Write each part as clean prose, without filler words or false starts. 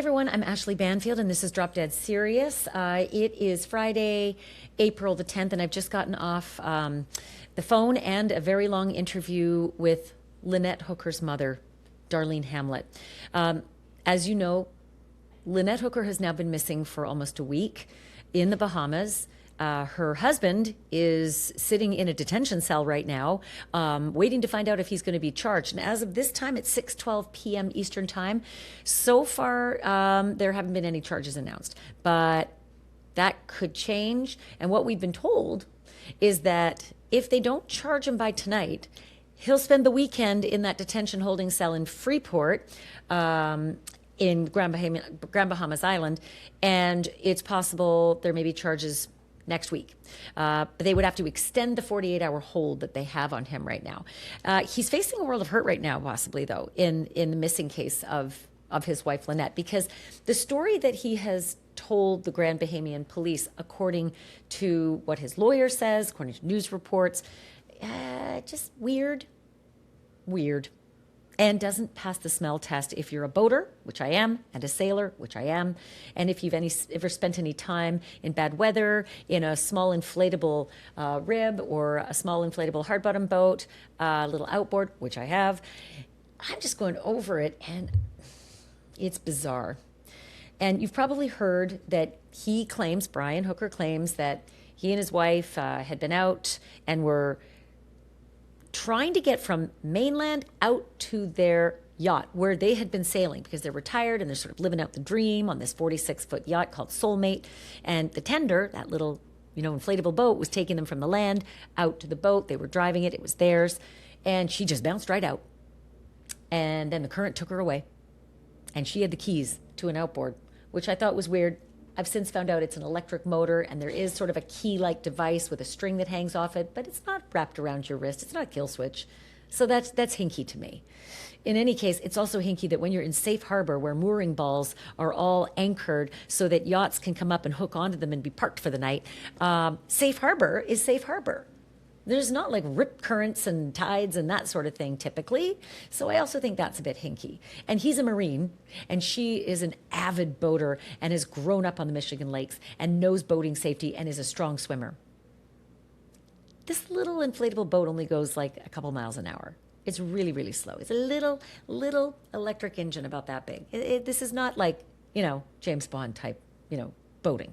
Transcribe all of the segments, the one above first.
everyone, I'm Ashleigh Banfield, and this is Drop Dead Serious. It is Friday, April the 10th, and I've just gotten off the phone and a very long interview with Lynette Hooker's mother, Darlene Hamlet. As you know, Lynette Hooker has now been missing for almost a week in the Bahamas. Her husband is sitting in a detention cell right now, waiting to find out if he's going to be charged. And as of this time, it's 6:12 p.m. Eastern time. So far, there haven't been any charges announced, but that could change. And what we've been told is that if they don't charge him by tonight, he'll spend the weekend in that detention holding cell in Freeport, in Grand Bahamas Island, and it's possible there may be charges next week. But they would have to extend the 48-hour hold that they have on him right now. He's facing a world of hurt right now, possibly, though, in the missing case of his wife, Lynette, because the story that he has told the Grand Bahamian police, according to what his lawyer says, according to news reports, just weird, and doesn't pass the smell test if you're a boater, which I am, and a sailor, which I am, and if you've ever spent any time in bad weather in a small inflatable rib or a small inflatable hard-bottom boat, a little outboard, which I have. I'm just going over it, and it's bizarre. And you've probably heard that Brian Hooker claims that he and his wife had been out and were trying to get from mainland out to their yacht where they had been sailing because they're retired and they're sort of living out the dream on this 46-foot yacht called Soulmate. And the tender, that little, inflatable boat, was taking them from the land out to the boat. They were driving it. It was theirs. And she just bounced right out. And then the current took her away. And she had the keys to an outboard, which I thought was weird. I've since found out it's an electric motor, and there is sort of a key-like device with a string that hangs off it, but it's not wrapped around your wrist. It's not a kill switch. So that's hinky to me. In any case, it's also hinky that when you're in safe harbor where mooring balls are all anchored so that yachts can come up and hook onto them and be parked for the night, safe harbor is safe harbor. There's not like rip currents and tides and that sort of thing typically. So I also think that's a bit hinky. And he's a Marine, and she is an avid boater and has grown up on the Michigan lakes and knows boating safety and is a strong swimmer. This little inflatable boat only goes like a couple miles an hour. It's really, really slow. It's a little electric engine about that big. This is not like, James Bond type, boating.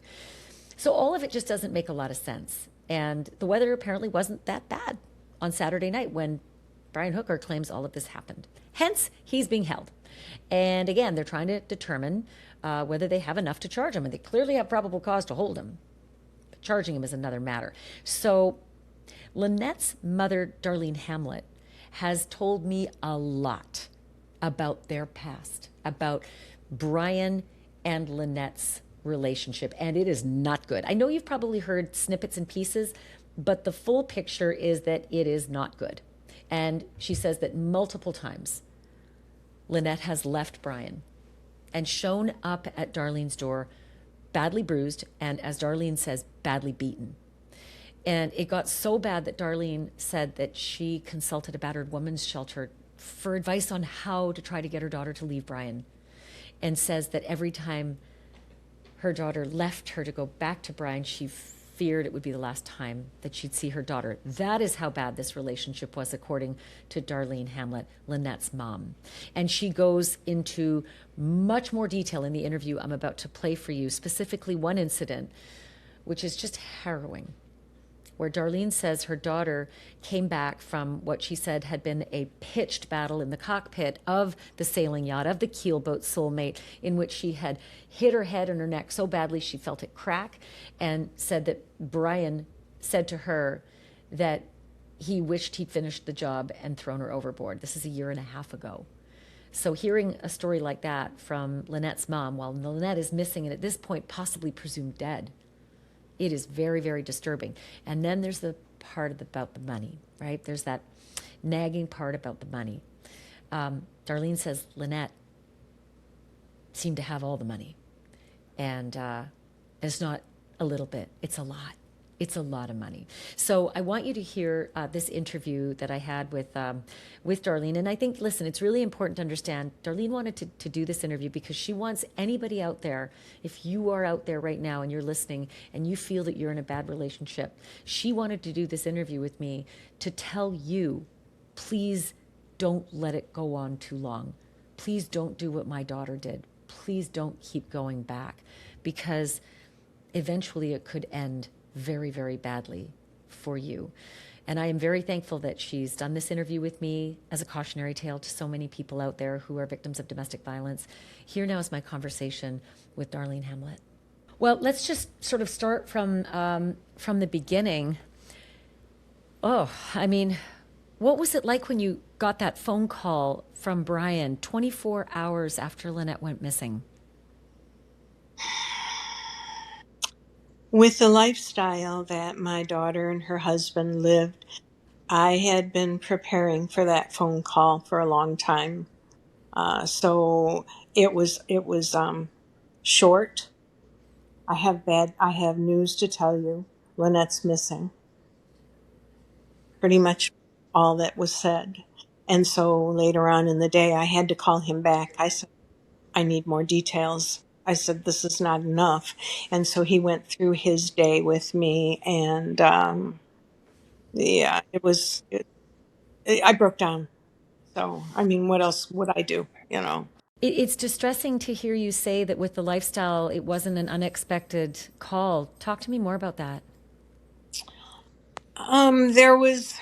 So all of it just doesn't make a lot of sense. And the weather apparently wasn't that bad on Saturday night when Brian Hooker claims all of this happened. Hence, he's being held. And again, they're trying to determine whether they have enough to charge him. And they clearly have probable cause to hold him. But charging him is another matter. So Lynette's mother, Darlene Hamlet, has told me a lot about their past, about Brian and Lynette's relationship, and it is not good. I know you've probably heard snippets and pieces, but the full picture is that it is not good. And she says that multiple times Lynette has left Brian and shown up at Darlene's door badly bruised and, as Darlene says, badly beaten. And it got so bad that Darlene said that she consulted a battered women's shelter for advice on how to try to get her daughter to leave Brian, and says that every time her daughter left her to go back to Brian, she feared it would be the last time that she'd see her daughter. That is how bad this relationship was, according to Darlene Hamlet, Lynette's mom. And she goes into much more detail in the interview I'm about to play for you, specifically one incident, which is just harrowing, where Darlene says her daughter came back from what she said had been a pitched battle in the cockpit of the sailing yacht, of the keelboat Soulmate, in which she had hit her head and her neck so badly she felt it crack, and said that Brian said to her that he wished he'd finished the job and thrown her overboard. This is a year and a half ago. So hearing a story like that from Lynette's mom, while Lynette is missing and at this point possibly presumed dead, it is very, very disturbing. And then there's the part about the money, right? There's that nagging part about the money. Darlene says Lynette seemed to have all the money. And it's not a little bit. It's a lot. It's a lot of money. So I want you to hear this interview that I had with Darlene. And I think, listen, it's really important to understand. Darlene wanted to do this interview because she wants anybody out there, if you are out there right now and you're listening and you feel that you're in a bad relationship, she wanted to do this interview with me to tell you, please don't let it go on too long. Please don't do what my daughter did. Please don't keep going back, because eventually it could end very, very badly for you. And I am very thankful that she's done this interview with me as a cautionary tale to so many people out there who are victims of domestic violence. Here now is my conversation with Darlene Hamlet. Well, let's just sort of start from the beginning. Oh, I mean, what was it like when you got that phone call from Brian 24 hours after Lynette went missing? With the lifestyle that my daughter and her husband lived, I had been preparing for that phone call for a long time. So it was short. I have news to tell you. Lynette's missing. Pretty much all that was said. And so later on in the day, I had to call him back. I said, I need more details. I said, this is not enough. And so he went through his day with me, and yeah, I broke down. So, I mean, what else would I do? It's distressing to hear you say that with the lifestyle, it wasn't an unexpected call. Talk to me more about that. There was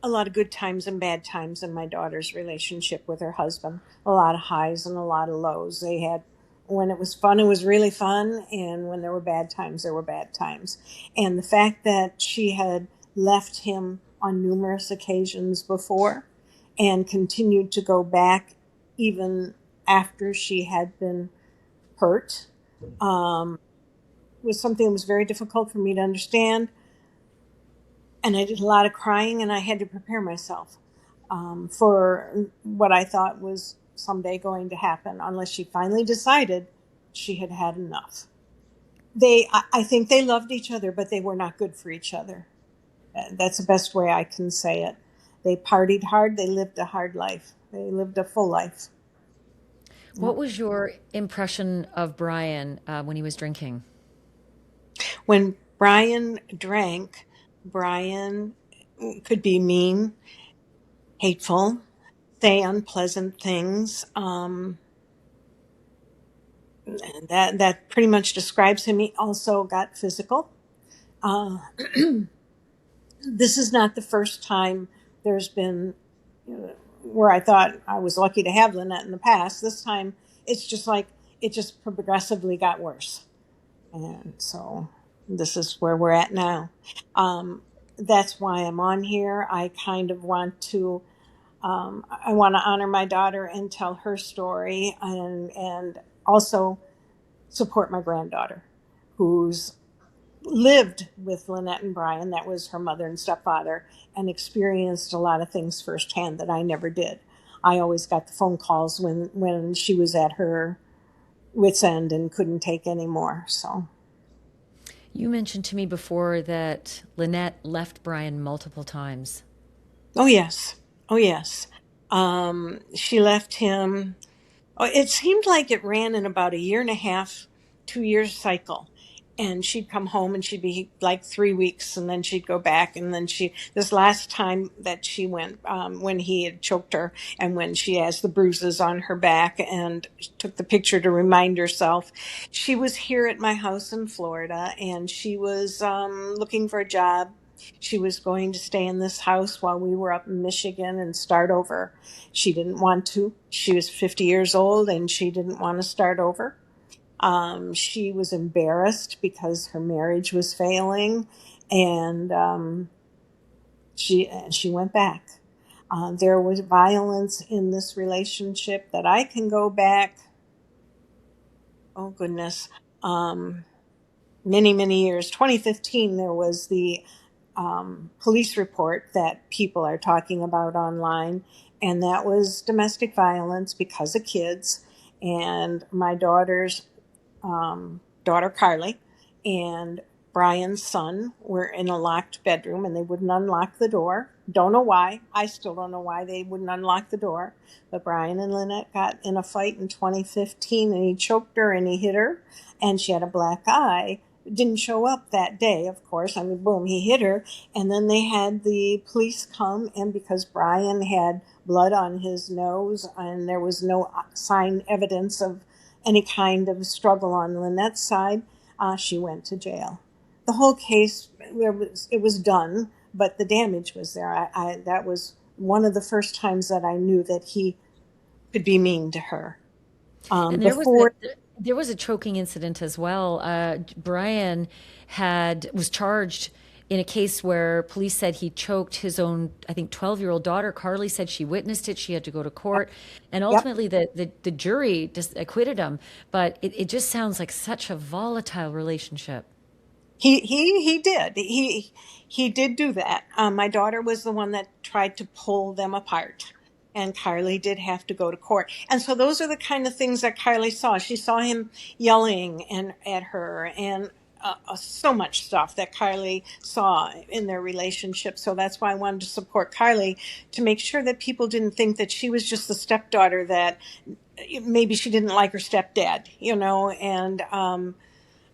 a lot of good times and bad times in my daughter's relationship with her husband. A lot of highs and a lot of lows. They had, when it was fun, it was really fun. And when there were bad times, there were bad times. And the fact that she had left him on numerous occasions before and continued to go back even after she had been hurt, was something that was very difficult for me to understand. And I did a lot of crying, and I had to prepare myself for what I thought was someday going to happen, unless she finally decided she had had enough. I think they loved each other, but they were not good for each other. That's the best way I can say it. They partied hard. They lived a hard life. They lived a full life. What was your impression of Brian when he was drinking? When Brian drank, Brian could be mean, hateful, say unpleasant things. That pretty much describes him. He also got physical. Uh, this is not the first time there's been where I thought I was lucky to have Lynette in the past. This time, it's just like it just progressively got worse, and so this is where we're at now. Um, that's why I'm on here. I kind of want to. I want to honor my daughter and tell her story, and also support my granddaughter, who's lived with Lynette and Brian. That was her mother and stepfather, and experienced a lot of things firsthand that I never did. I always got the phone calls when she was at her wit's end and couldn't take any more. So, You mentioned to me before that Lynette left Brian multiple times. oh yes, oh yes. She left him. Oh, it seemed like it ran in about a year and a half, 2 years cycle. And she'd come home and she'd be like 3 weeks, and then she'd go back. And then this last time that she went, when he had choked her and when she has the bruises on her back and took the picture to remind herself, she was here at my house in Florida, and she was looking for a job. She was going to stay in this house while we were up in Michigan and start over. She didn't want to. She was 50 years old and she didn't want to start over. She was embarrassed because her marriage was failing, and she went back. There was violence in this relationship that I can go back. Oh goodness, many many years. 2015, there was the police report that people are talking about online, and that was domestic violence because of kids. And my daughter's daughter Carly and Brian's son were in a locked bedroom and they wouldn't unlock the door. Don't know why. I still don't know why they wouldn't unlock the door. But Brian and Lynette got in a fight in 2015 and he choked her and he hit her and she had a black eye. Didn't show up that day, of course. I mean, boom, he hit her. And then they had the police come, and because Brian had blood on his nose and there was no sign evidence of any kind of struggle on Lynette's side, she went to jail. The whole case, it was done, but the damage was there. That was one of the first times that I knew that he could be mean to her. And Before, there was a choking incident as well. Brian was charged in a case where police said he choked his own, I think, 12-year-old daughter. Carly said she witnessed it. She had to go to court. And yep, ultimately, the jury just acquitted him. But it just sounds like such a volatile relationship. he did. He did do that. My daughter was the one that tried to pull them apart, and Carly did have to go to court. And so those are the kind of things that Carly saw. She saw him yelling and at her, and so much stuff that Carly saw in their relationship. So that's why I wanted to support Carly, to make sure that people didn't think that she was just the stepdaughter that maybe she didn't like her stepdad, and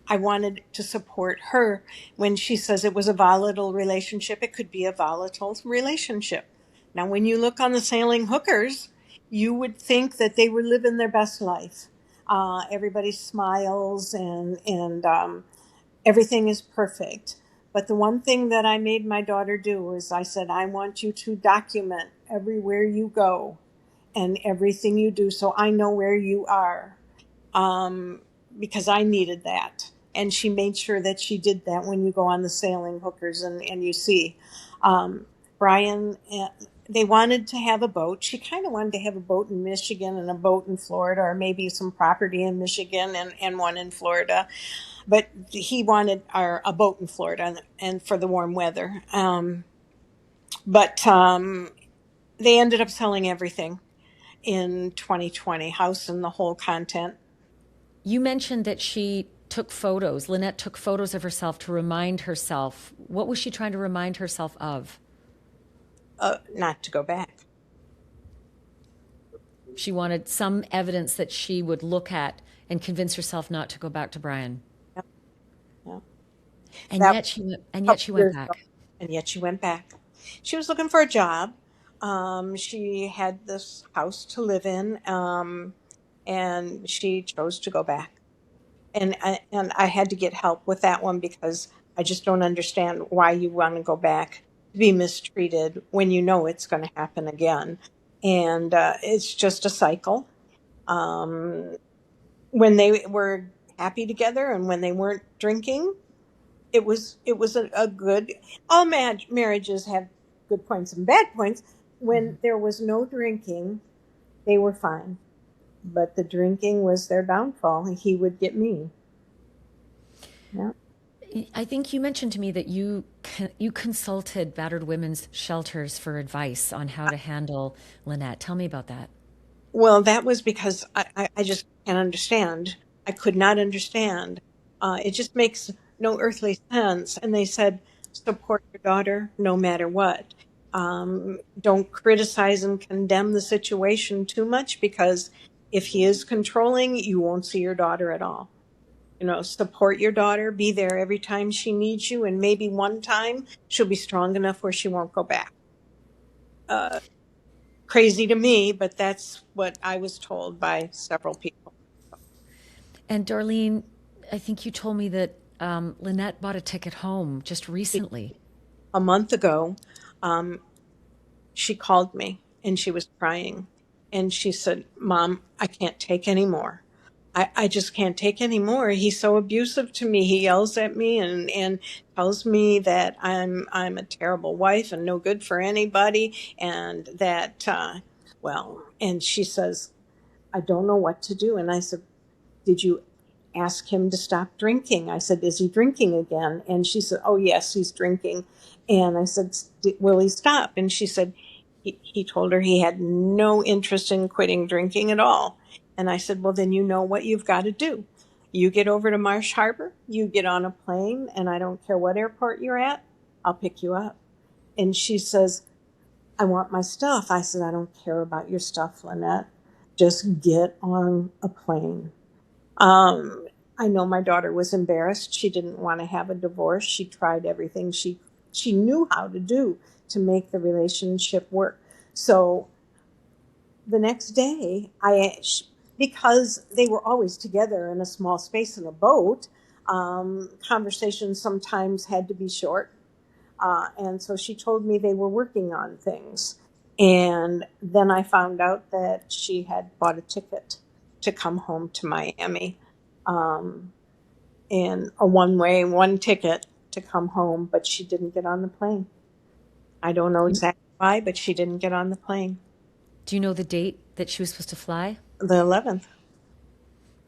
I wanted to support her when she says it was a volatile relationship. It could be a volatile relationship. Now, when you look on the Sailing Hookers, you would think that they were living their best life. Everybody smiles and everything is perfect. But the one thing that I made my daughter do was I said, I want you to document everywhere you go and everything you do so I know where you are, because I needed that. And she made sure that she did that when you go on the Sailing Hookers and you see Brian. They wanted to have a boat. She kind of wanted to have a boat in Michigan and a boat in Florida, or maybe some property in Michigan and one in Florida. But he wanted a boat in Florida and for the warm weather. But they ended up selling everything in 2020, house and the whole content. You mentioned that she took photos. Lynette took photos of herself to remind herself. What was she trying to remind herself of? Not to go back. She wanted some evidence that she would look at and convince herself not to go back to Brian. Yep, yep. And That yet she went years ago, back. and yet she went back. She was looking for a job. She had this house to live in, and she chose to go back. And I had to get help with that one because I just don't understand why you want to go back to be mistreated when you know it's going to happen again. And it's just a cycle. Um, when they were happy together and when they weren't drinking, it was a good. All marriages have good points and bad points. When there was no drinking, they were fine, but the drinking was their downfall. He would get mean. Yeah. I think you mentioned to me that you consulted battered women's shelters for advice on how to handle Lynette. Tell me about that. Well, that was because I just can't understand. I could not understand. It just makes no earthly sense. And they said, support your daughter no matter what. Don't criticize and condemn the situation too much, because if he is controlling, you won't see your daughter at all. Support your daughter, be there every time she needs you, and maybe one time she'll be strong enough where she won't go back. Crazy to me, but that's what I was told by several people. And Darlene, I think you told me that Lynette bought a ticket home just recently. A month ago, um, she called me and she was crying. And she said, Mom, I can't take any more. I just can't take any more. He's so abusive to me. He yells at me and tells me that I'm a terrible wife and no good for anybody. And that, and she says, I don't know what to do. And I said, did you ask him to stop drinking? I said, is he drinking again? And she said, oh, yes, he's drinking. And I said, will he stop? And she said, he told her he had no interest in quitting drinking at all. And I said, well, then you know what you've got to do. You get over to Marsh Harbor, you get on a plane, and I don't care what airport you're at, I'll pick you up. And she says, I want my stuff. I said, I don't care about your stuff, Lynette. Just get on a plane. I know my daughter was embarrassed. She didn't want to have a divorce. She tried everything she knew how to do to make the relationship work. So the next day, because they were always together in a small space in a boat, conversations sometimes had to be short. And so she told me they were working on things. And then I found out that she had bought a ticket to come home to Miami, um, and a one ticket to come home, but she didn't get on the plane. I don't know exactly why, but she didn't get on the plane. Do you know the date that she was supposed to fly? The 11th.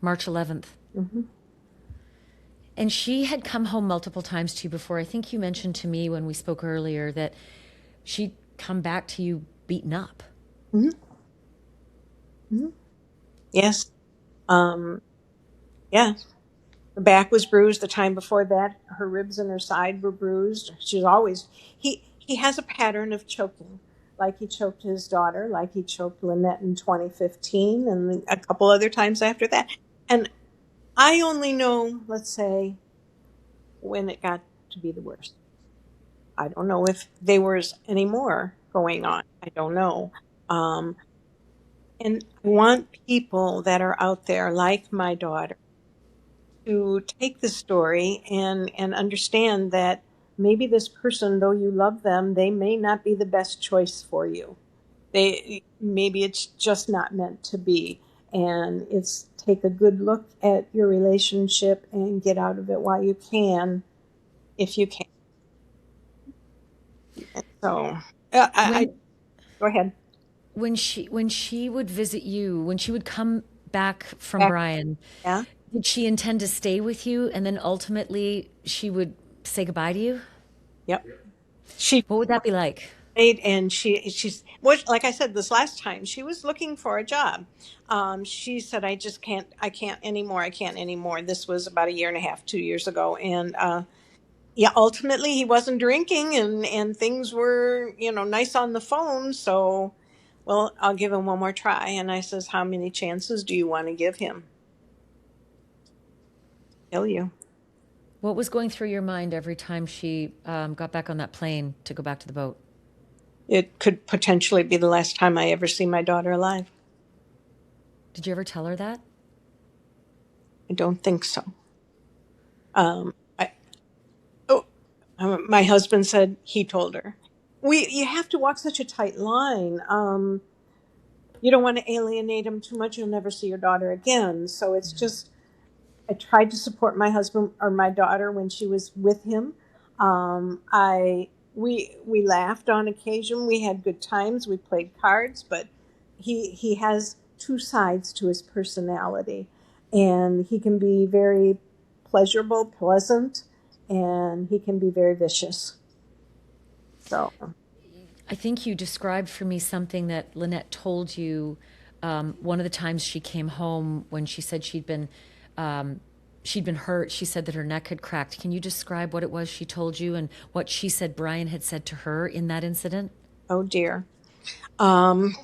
March 11th. Hmm. And she had come home multiple times to you before. I think you mentioned to me when we spoke earlier that she'd come back to you beaten up. Hmm. Hmm. Yes. Um, yeah. The back was bruised. The time before that, her ribs and her side were bruised. She's always he has a pattern of choking, like he choked his daughter, like he choked Lynette in 2015, and a couple other times after that. And I only know, let's say, when it got to be the worst. I don't know if there was any more going on. I don't know. Um, and I want people that are out there, like my daughter, to take the story and understand that maybe this person, though you love them, they may not be the best choice for you. They maybe it's just not meant to be, and it's take a good look at your relationship and get out of it while you can, if you can. So I When go ahead. when she would visit you, when she would come back from Back, Brian, yeah. did she intend to stay with you and then ultimately she would say goodbye to you? Yep. She What would that be like? played, and she's what, like I said this last time, she was looking for a job. She said, I can't anymore. I can't anymore. This was about a year and a half, 2 years ago, and yeah, ultimately he wasn't drinking, and things were nice on the phone. So, well, I'll give him one more try. And I says, how many chances do you want to give him? Kill you. What was going through your mind every time she got back on that plane to go back to the boat? It could potentially be the last time I ever see my daughter alive. Did you ever tell her that? I don't think so. I Oh, my husband said he told her. You have to walk such a tight line. You don't want to alienate him too much. You'll never see your daughter again. So it's just, I tried to support my husband or my daughter when she was with him. I we laughed on occasion. We had good times. We played cards, but he has two sides to his personality, and he can be very pleasurable, pleasant, and he can be very vicious. So, I think you described for me something that Lynette told you one of the times she came home when she said she'd been hurt. She said that her neck had cracked. Can you describe what it was she told you and what she said Brian had said to her in that incident? oh dear. Um,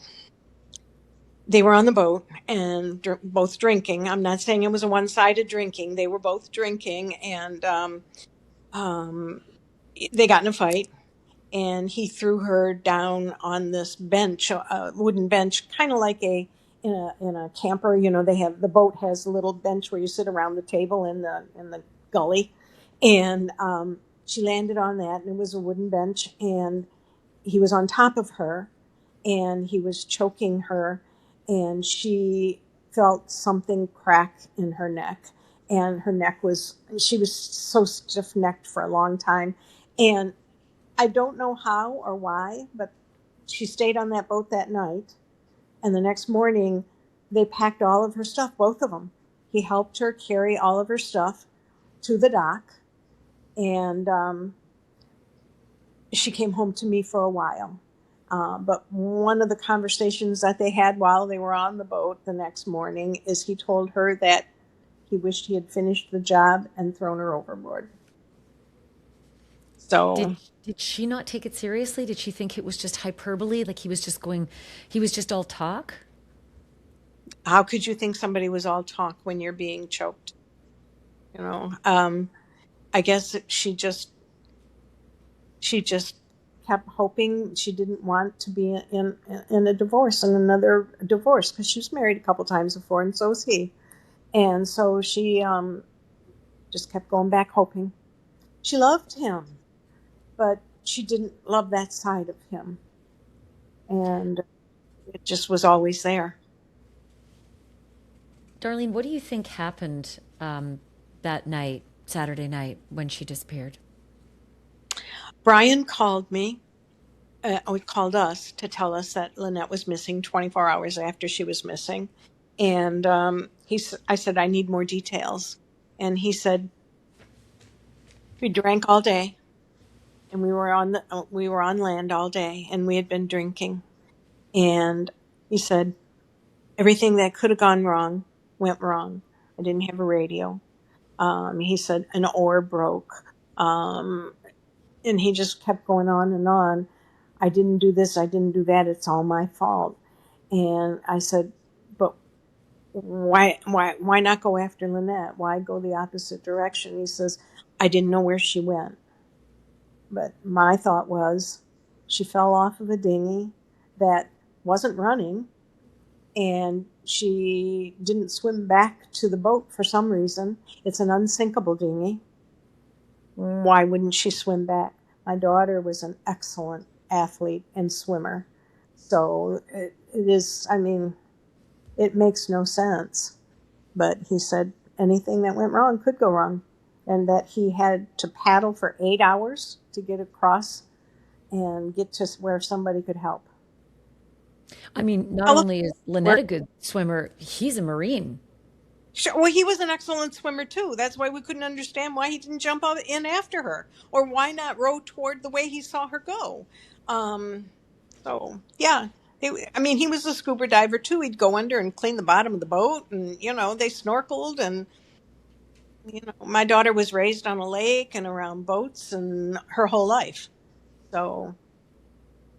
they were on the boat and both drinking. I'm not saying it was a one-sided drinking. They were both drinking, and um, they got in a fight. And he threw her down on this bench, a wooden bench, kind of like in a camper. They have, the boat has a little bench where you sit around the table in the gully, and she landed on that, and it was a wooden bench, and he was on top of her, and he was choking her, and she felt something crack in her neck, and she was so stiff necked for a long time, and I don't know how or why, but she stayed on that boat that night. And the next morning, they packed all of her stuff, both of them. He helped her carry all of her stuff to the dock. And she came home to me for a while. But one of the conversations that they had while they were on the boat the next morning is he told her that he wished he had finished the job and thrown her overboard. So Did she not take it seriously? Did she think it was just hyperbole? Like he was just all talk? how could you think somebody was all talk when you're being choked? You know, I guess she just kept hoping. She didn't want to be in a divorce and another divorce, because she was married a couple times before, and so was he. And so she just kept going back, hoping. She loved him, but she didn't love that side of him, and it just was always there. Darlene, what do you think happened that night, Saturday night, when she disappeared? Brian called me. Called us to tell us that Lynette was missing 24 hours after she was missing. And I said, I need more details. And he said, we drank all day, and we were on land all day, and we had been drinking. And he said, everything that could have gone wrong went wrong. I didn't have a radio. He said an oar broke. Um, and he just kept going on and on. I didn't do this, I didn't do that, it's all my fault. And I said, but why not go after Lynette? Why go the opposite direction? He says, I didn't know where she went. But my thought was, she fell off of a dinghy that wasn't running, and she didn't swim back to the boat for some reason. It's an unsinkable dinghy. Why wouldn't she swim back? My daughter was an excellent athlete and swimmer. So it is, I mean, it makes no sense. But he said anything that went wrong could go wrong, and that he had to paddle for 8 hours to get across and get to where somebody could help. I mean, not Hello? only is Lynette a good swimmer, he's a Marine. Sure. Well, he was an excellent swimmer too. That's why we couldn't understand why he didn't jump out in after her, or why not row toward the way he saw her go. Um, so yeah, I mean, he was a scuba diver too. He'd go under and clean the bottom of the boat, and they snorkeled. And my daughter was raised on a lake and around boats and her whole life. So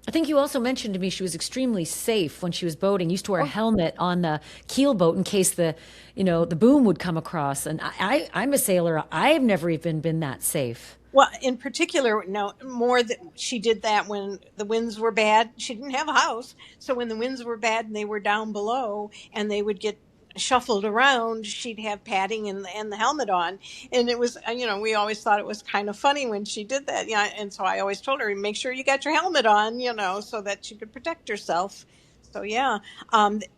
I think you also mentioned to me she was extremely safe when she was boating. Used to wear a oh, helmet on the keel boat in case the boom would come across. And I'm a sailor. I've never even been that safe. well, in particular, no more that she did that when the winds were bad. She didn't have a house, so when the winds were bad and they were down below and they would get shuffled around, she'd have padding and the helmet on. And it was, we always thought it was kind of funny when she did that. Yeah, and so I always told her, make sure you got your helmet on, so that she could protect herself. So yeah,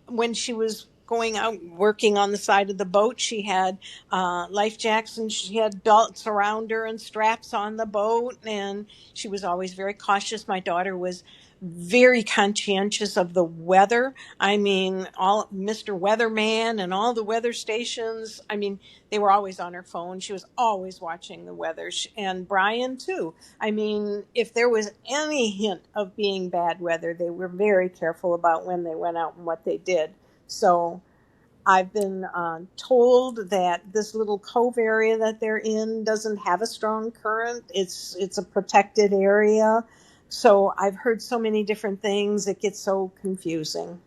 when she was going out working on the side of the boat, she had life jacks, and she had belts around her and straps on the boat, and she was always very cautious. My daughter was very conscientious of the weather. I mean, all Mr. Weatherman and all the weather stations, I mean, they were always on her phone. She was always watching the weather. And Brian too. I mean, if there was any hint of being bad weather, they were very careful about when they went out and what they did. So I've been told that this little cove area that they're in doesn't have a strong current. It's a protected area. So I've heard so many different things. It gets so confusing.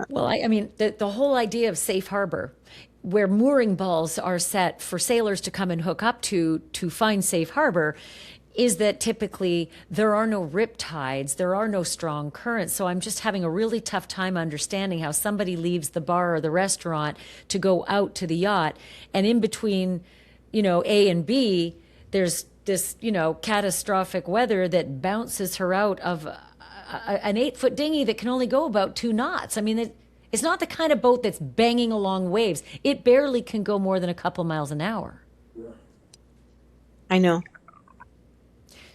Well, I mean, the whole idea of safe harbor, where mooring balls are set for sailors to come and hook up to find safe harbor, is that typically there are no rip tides, there are no strong currents. So I'm just having a really tough time understanding how somebody leaves the bar or the restaurant to go out to the yacht, and in between, A and B, there's this, catastrophic weather that bounces her out of an 8-foot dinghy that can only go about 2 knots. I mean, it's not the kind of boat that's banging along waves. It barely can go more than a couple miles an hour. I know.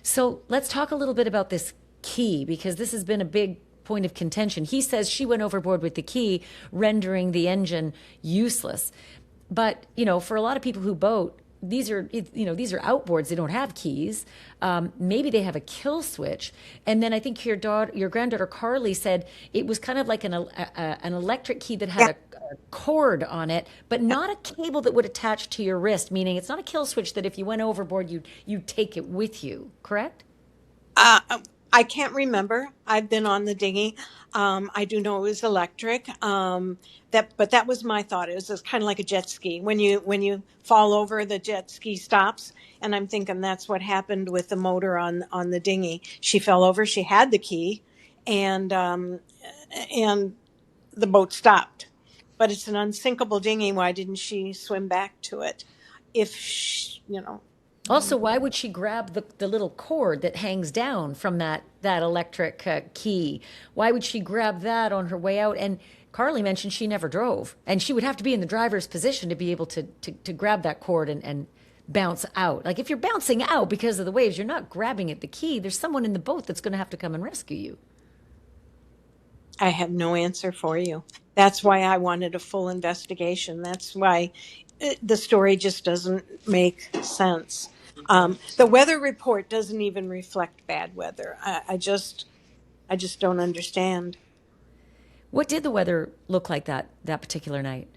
So let's talk a little bit about this key, because this has been a big point of contention. He says she went overboard with the key, rendering the engine useless. But, for a lot of people who boat, these are outboards. They don't have keys. Maybe they have a kill switch. And then I think your granddaughter Carly said it was kind of like an electric key that had cord on it, but not a cable that would attach to your wrist, meaning it's not a kill switch that if you went overboard, you'd take it with you, correct? Uh, I can't remember. I've been on the dinghy. I do know it was electric. But that was my thought. It was just kind of like a jet ski. When you fall over, the jet ski stops. And I'm thinking that's what happened with the motor on the dinghy. She fell over. She had the key, and the boat stopped. But it's an unsinkable dinghy. Why didn't she swim back to it? If Also, why would she grab the little cord that hangs down from that electric key? Why would she grab that on her way out? And Carly mentioned she never drove, and she would have to be in the driver's position to be able to grab that cord and bounce out. Like if you're bouncing out because of the waves, you're not grabbing at the key. There's someone in the boat that's going to have to come and rescue you. I have no answer for you. That's why I wanted a full investigation. That's why the story just doesn't make sense. The weather report doesn't even reflect bad weather. I just don't understand. What did the weather look like that particular night?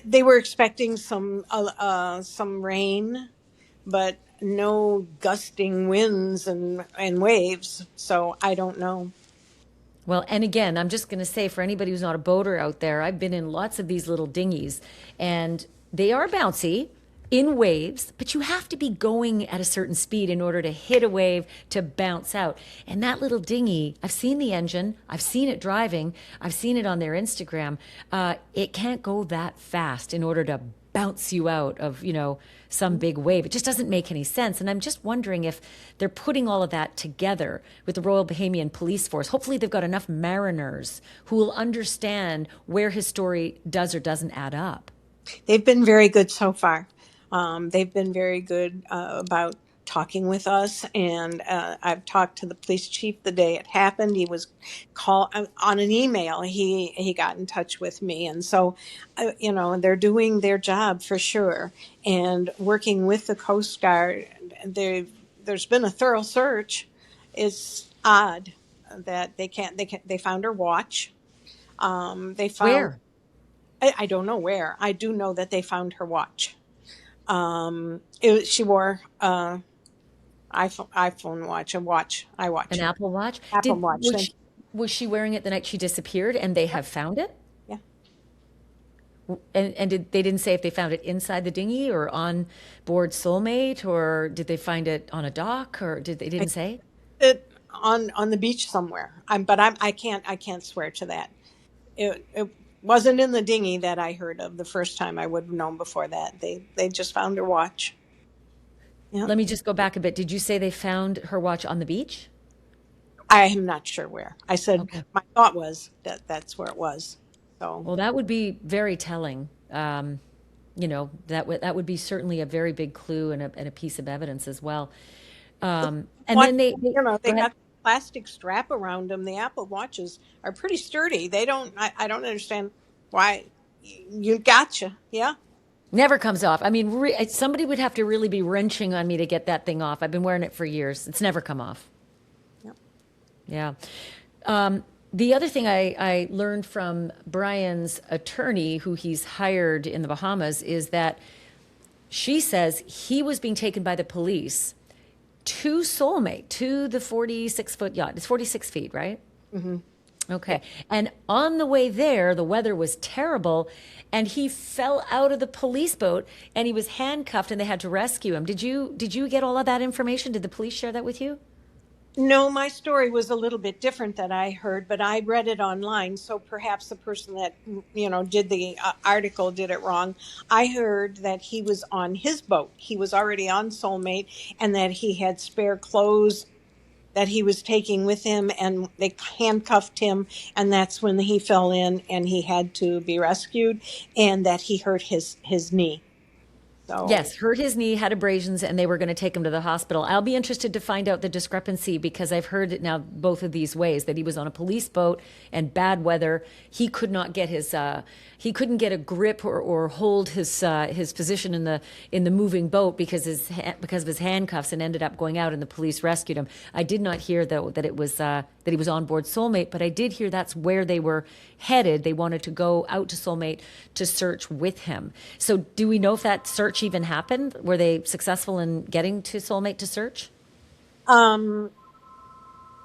They were expecting some rain, but no gusting winds and waves. So I don't know. Well, and again, I'm just going to say for anybody who's not a boater out there, I've been in lots of these little dinghies, and they are bouncy in waves, but you have to be going at a certain speed in order to hit a wave to bounce out. And that little dinghy, I've seen the engine, I've seen it driving, I've seen it on their Instagram. It can't go that fast in order to bounce you out of, some big wave. It just doesn't make any sense. And I'm just wondering if they're putting all of that together with the Royal Bahamian Police Force. Hopefully they've got enough mariners who will understand where his story does or doesn't add up. They've been very good so far. They've been very good about talking with us, and I've talked to the police chief the day it happened. He was called on an email. He got in touch with me, and so they're doing their job for sure. And working with the Coast Guard, there's been a thorough search. It's odd that they found her watch. They found Where? I don't know where. I do know that they found her watch. She wore iPhone watch, a watch, An iWatch, Apple Watch? Apple Watch. Was she wearing it the night she disappeared and they have found it? Yeah. And they didn't say if they found it inside the dinghy or on board Soulmate, or did they find it on a dock, or they didn't say? It on the beach somewhere. I can't swear to that. It wasn't in the dinghy that I heard of the first time. I would have known before that. They just found her watch. Yeah. Let me just go back a bit. Did you say they found her watch on the beach? I am not sure where. I said Okay. my thought was that that's where it was. So Well, that would be very telling. That would be certainly a very big clue and a piece of evidence as well. And watch, then they go ahead. got a plastic strap around them. The Apple watches are pretty sturdy. They don't. I don't understand why. You gotcha. Yeah. Never comes off. I mean, somebody would have to really be wrenching on me to get that thing off. I've been wearing it for years. It's never come off. Yep. Yeah. The other thing I learned from Brian's attorney, who he's hired in the Bahamas, is that she says he was being taken by the police to Soulmate, to the 46-foot yacht. It's 46 feet, right? Mm-hmm. Okay. And on the way there, the weather was terrible, and he fell out of the police boat, and he was handcuffed, and they had to rescue him. Did you get all of that information? Did the police share that with you? No, my story was a little bit different that I heard, but I read it online. So perhaps the person that did the article did it wrong. I heard that he was on his boat. He was already on Soulmate, and that he had spare clothes that he was taking with him, and they handcuffed him, and that's when he fell in and he had to be rescued, and that he hurt his knee. So, Yes, hurt his knee, had abrasions, and they were going to take him to the hospital. I'll be interested to find out the discrepancy because I've heard it now both of these ways that he was on a police boat and bad weather. He could not get he couldn't get a grip or hold his position in the moving boat because of his handcuffs and ended up going out and the police rescued him. I did not hear though that it was that he was on board Soulmate, but I did hear that's where they were headed. They wanted to go out to Soulmate to search with him. So do we know if that search even happened? Were they successful in getting to Soulmate to search? um,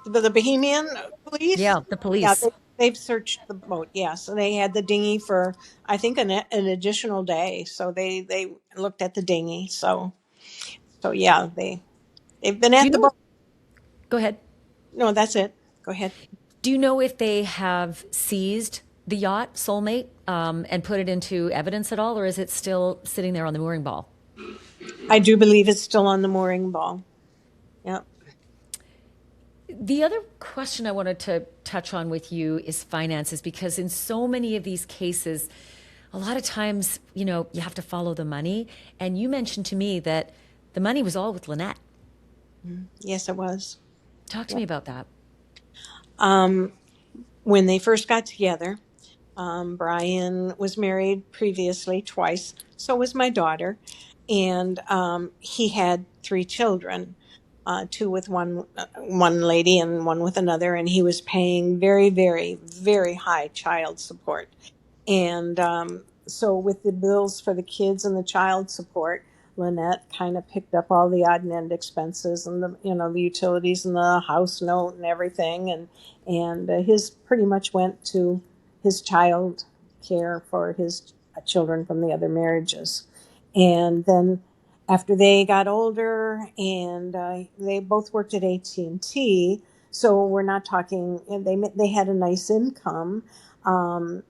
the Bahamian police, Yeah, the yeah, police. they've searched the boat. Yes, and they had the dinghy for I think an additional day. So they looked at the dinghy. So yeah, they've been Do at you the know? boat. Go ahead. No, that's it. Go ahead. Do you know if they have seized the yacht Soulmate and put it into evidence at all, or is it still sitting there on the mooring ball? I do believe it's still on the mooring ball. Yeah. The other question I wanted to touch on with you is finances, because in so many of these cases, a lot of times, you have to follow the money. And you mentioned to me that the money was all with Lynette. Yes, it was. Talk to Yeah. me about that. Um, when they first got together, Brian was married previously twice. So was my daughter, and he had three children, two with one lady and one with another, and he was paying very, very, very high child support. And so, with the bills for the kids and the child support, Lynette kind of picked up all the odd and end expenses and the utilities and the house note and everything, and his pretty much went to his child care for his children from the other marriages. And then after they got older, and they both worked at AT&T, so we're not talking. And they had a nice income. Um,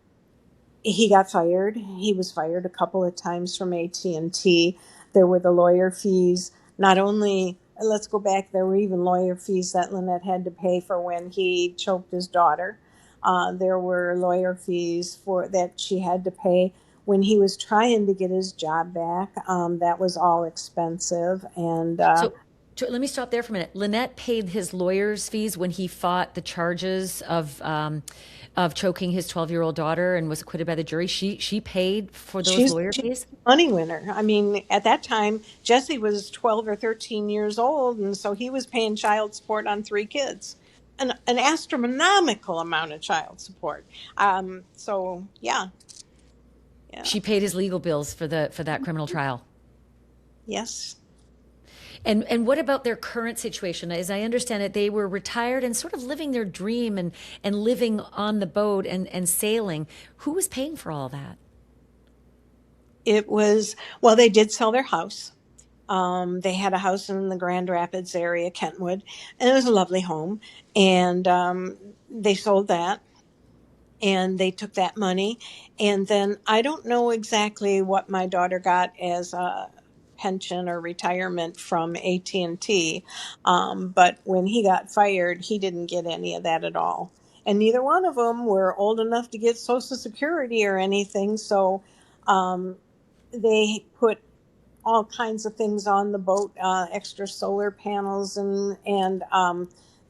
he got fired. He was fired a couple of times from AT&T. There were the lawyer fees. Not only, let's go back, there were even lawyer fees that Lynette had to pay for when he choked his daughter. There were lawyer fees for that she had to pay when he was trying to get his job back. That was all expensive. And So let me stop there for a minute. Lynette paid his lawyer's fees when he fought the charges of choking his 12-year-old daughter and was acquitted by the jury. She paid for those lawyer she's fees. a money winner. I mean, at that time, Jesse was 12 or 13 years old, and so he was paying child support on three kids, an astronomical amount of child support. So yeah, yeah, She paid his legal bills for that criminal trial. yes. And what about their current situation? As I understand it, they were retired and sort of living their dream and living on the boat and sailing. Who was paying for all that? It was, well, they did sell their house. They had a house in the Grand Rapids area, Kentwood, and it was a lovely home. And they sold that, and they took that money. And then I don't know exactly what my daughter got as a pension or retirement from AT&T, but when he got fired, he didn't get any of that at all. And neither one of them were old enough to get Social Security or anything, so um, they put all kinds of things on the boat, extra solar panels and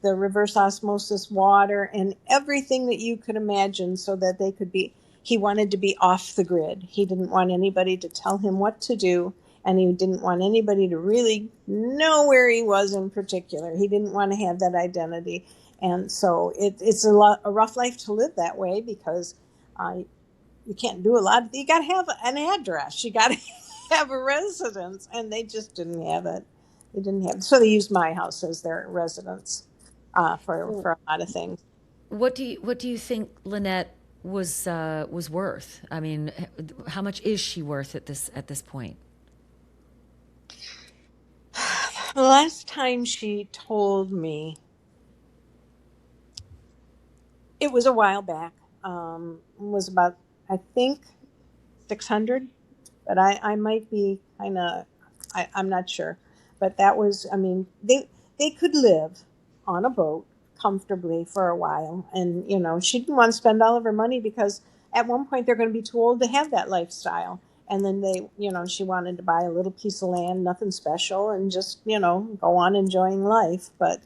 the reverse osmosis water and everything that you could imagine so that they could be. He wanted to be off the grid. He didn't want anybody to tell him what to do, and he didn't want anybody to really know where he was in particular. He didn't want to have that identity, and so it's a rough life to live that way because uh, you can't do a lot. You got to have an address. You got to have a residence, and they just didn't have it. They didn't have it. So they used my house as their residence for a lot of things. What do you think Lynette was worth? I mean, how much is she worth at this point? The last time she told me, it was a while back. Was about, I think, 600, but I might be kind of, I'm not sure. But that was, I mean, they could live on a boat comfortably for a while, and she didn't want to spend all of her money because at one point they're going to be too old to have that lifestyle, And then she wanted to buy a little piece of land, nothing special, and just, go on enjoying life. But,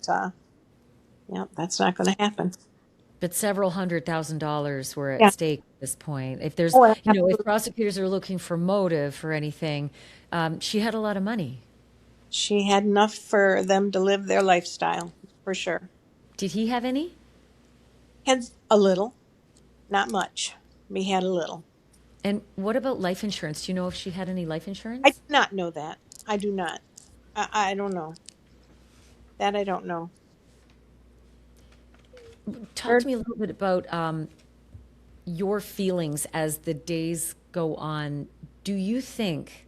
yeah, that's not going to happen. But several $100,000 were at Yeah. stake at this point. If there's, Oh, if absolutely. prosecutors are looking for motive for anything, she had a lot of money. She had enough for them to live their lifestyle, for sure. Did he have any? Had a little, not much. We had a little. And what about life insurance? Do you know if she had any life I do insurance? not know that. I do not. I don't know. That I don't know. Talk Heard. to me a little bit about your feelings as the days go on. Do you think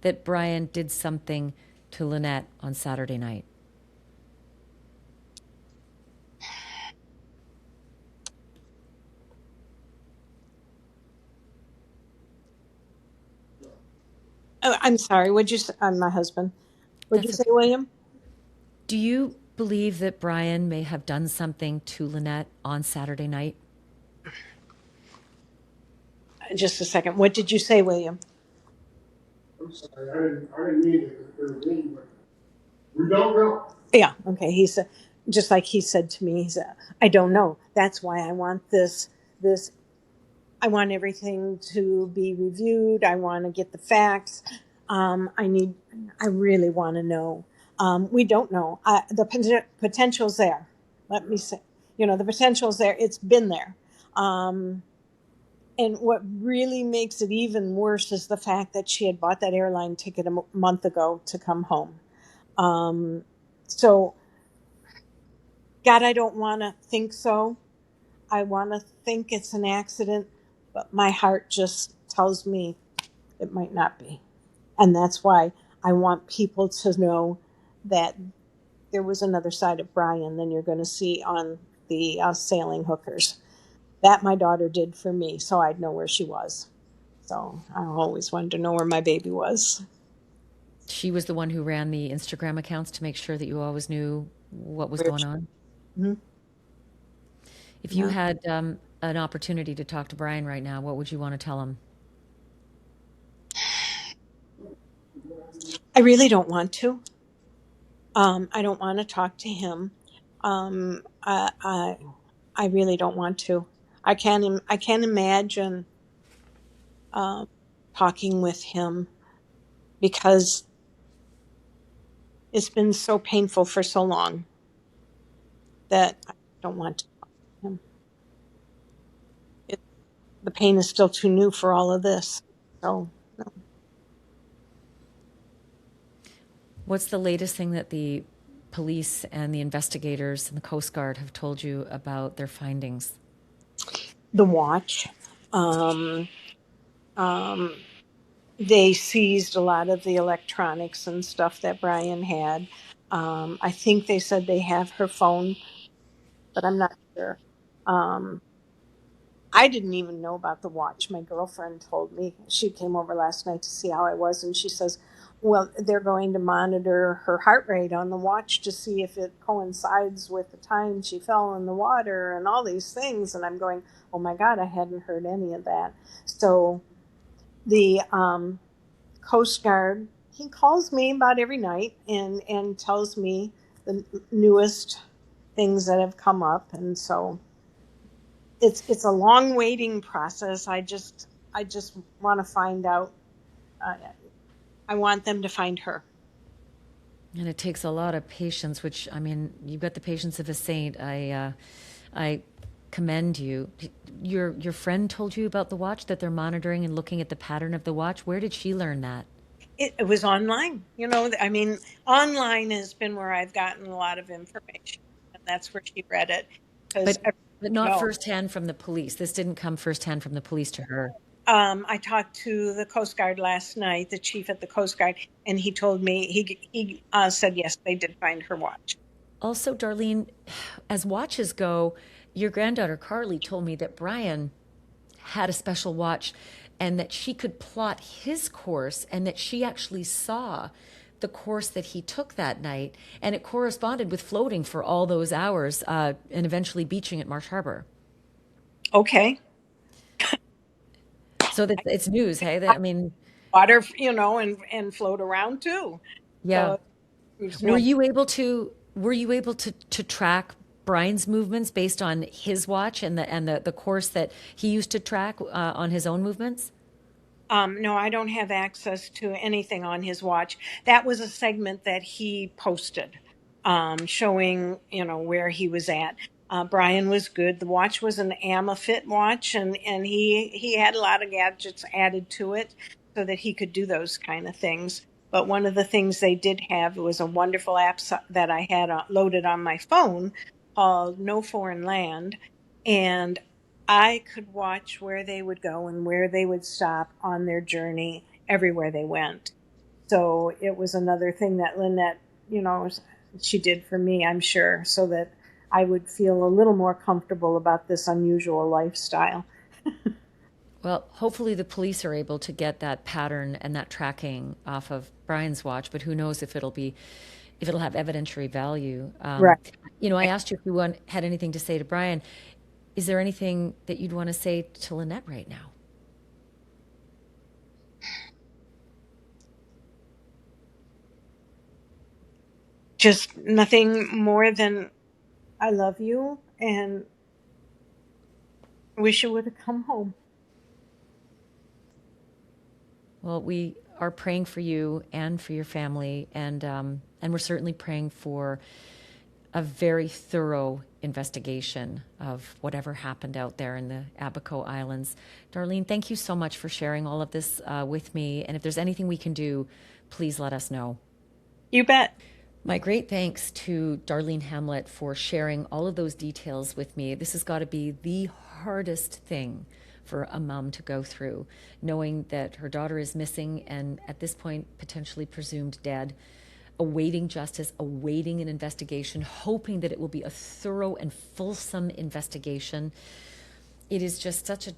that Brian did something to Lynette on Saturday night? Oh, I'm sorry. Would you say, I'm my husband. Would you That's say, okay. William? Do you believe that Brian may have done something to Lynette on Saturday night? Just a second. What did you say, William? I'm sorry, I didn't mean to intervene, but we don't know. Yeah. Okay. He said, just like he said to me, he said, I don't know. That's why I want this, I want everything to be reviewed. I want to get the facts. I really want to know. We don't know. The potential's there. Let me say, the potential's there. It's been there. And what really makes it even worse is the fact that she had bought that airline ticket a month ago to come home. So, God, I don't want to think so. I want to think it's an accident, but my heart just tells me it might not be. And that's why I want people to know that there was another side of Brian than you're going to see on the sailing hookers. That my daughter did for me, so I'd know where she was. So I always wanted to know where my baby was. She was the one who ran the Instagram accounts to make sure that you always knew what was Where going she, on. Mhm. If you Yeah. had an opportunity to talk to Brian right now, what would you want to tell him? I really don't want to. I don't want to talk to him. Um, I, I, I really don't want to. I can't imagine um, talking with him because it's been so painful for so long that I don't want to talk to him. It, the pain is still too new for all of this. So, no. What's the latest thing that the police and the investigators and the Coast Guard have told you about their findings? The watch. Um, um, they seized a lot of the electronics and stuff that Brian had. I think they said they have her phone, but I'm not sure. Um, I didn't even know about the watch. My girlfriend told me. She came over last night to see how I was, and she says, well, they're going to monitor her heart rate on the watch to see if it coincides with the time she fell in the water and all these things. And I'm going, oh my God, I hadn't heard any of that. So the Coast Guard, he calls me about every night and tells me the newest things that have come up. And so it's a long waiting process. I just want to find out. Uh, I want them to find her. And it takes a lot of patience, which I mean, you've got the patience of a saint. I commend you. Your friend told you about the watch that they're monitoring and looking at the pattern of the watch. Where did she learn that? It was online. I mean, online has been where I've gotten a lot of information, and that's where she read it because But I but not know. firsthand from the police. This didn't come firsthand from the police to her. I talked to the Coast Guard last night, the chief at the Coast Guard, and he told me he said yes, they did find her watch. Also, Darlene, as watches go, your granddaughter Carly told me that Brian had a special watch and that she could plot his course and that she actually saw the course that he took that night and it corresponded with floating for all those hours and eventually beaching at Marsh Harbor. Okay. So that it's news, hey? I mean, Water, and float around too. yeah. So there's Were no. you able to track Brian's movements based on his watch and the course that he used to track on his own movements? No, I don't have access to anything on his watch. That was a segment that he posted, showing, where he was at. Brian was good. The watch was an Amafit watch, and he had a lot of gadgets added to it so that he could do those kind of things. But one of the things they did have was a wonderful app that I had loaded on my phone called No Foreign Land, and I could watch where they would go and where they would stop on their journey everywhere they went. So it was another thing that Lynette, she did for me, I'm sure, so that I would feel a little more comfortable about this unusual lifestyle. Well, hopefully the police are able to get that pattern and that tracking off of Brian's watch, but who knows if it'll have evidentiary value. Right. I asked you if you had anything to say to Brian. Is there anything that you'd want to say to Lynette right now? Just nothing more than I love you and wish you would have come home. Well, we are praying for you and for your family, and we're certainly praying for a very thorough investigation of whatever happened out there in the Abaco Islands. Darlene, thank you so much for sharing all of this with me. And if there's anything we can do, please let us know. You bet. My great thanks to Darlene Hamlet for sharing all of those details with me. This has got to be the hardest thing for a mom to go through, knowing that her daughter is missing and at this point potentially presumed dead, awaiting justice, awaiting an investigation, hoping that it will be a thorough and fulsome investigation. It is just such a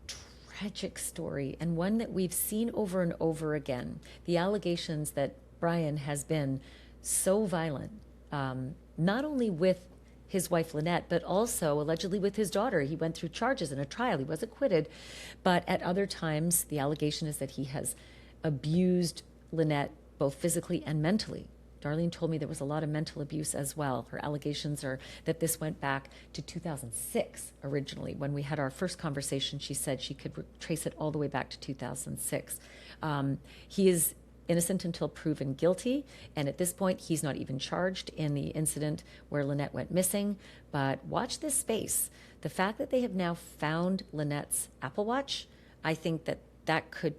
tragic story, and one that we've seen over and over again. The allegations that Brian has been so violent, not only with his wife Lynette, but also allegedly with his daughter. He went through charges in a trial. He was acquitted. But at other times, the allegation is that he has abused Lynette both physically and mentally. Darlene told me there was a lot of mental abuse as well. Her allegations are that this went back to 2006 originally. When we had our first conversation, she said she could trace it all the way back to 2006. He is innocent until proven guilty, and at this point he's not even charged in the incident where Lynette went missing. But watch this space. The fact that they have now found Lynette's Apple Watch, I think that could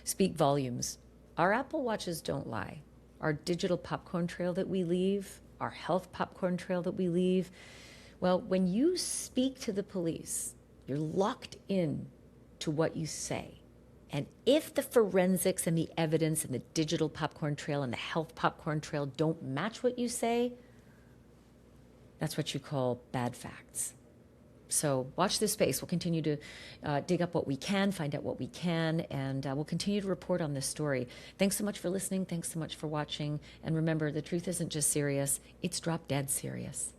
speak volumes. Our Apple Watches don't lie. Our digital popcorn trail that we leave, our health popcorn trail that we leave, well, when you speak to the police, you're locked in to what you say. And if the forensics and the evidence and the digital popcorn trail and the health popcorn trail don't match what you say, that's what you call bad facts. So watch this space. We'll continue to dig up what we can, find out what we can, and we'll continue to report on this story. Thanks so much for listening. Thanks so much for watching. And remember, the truth isn't just serious. It's drop dead serious.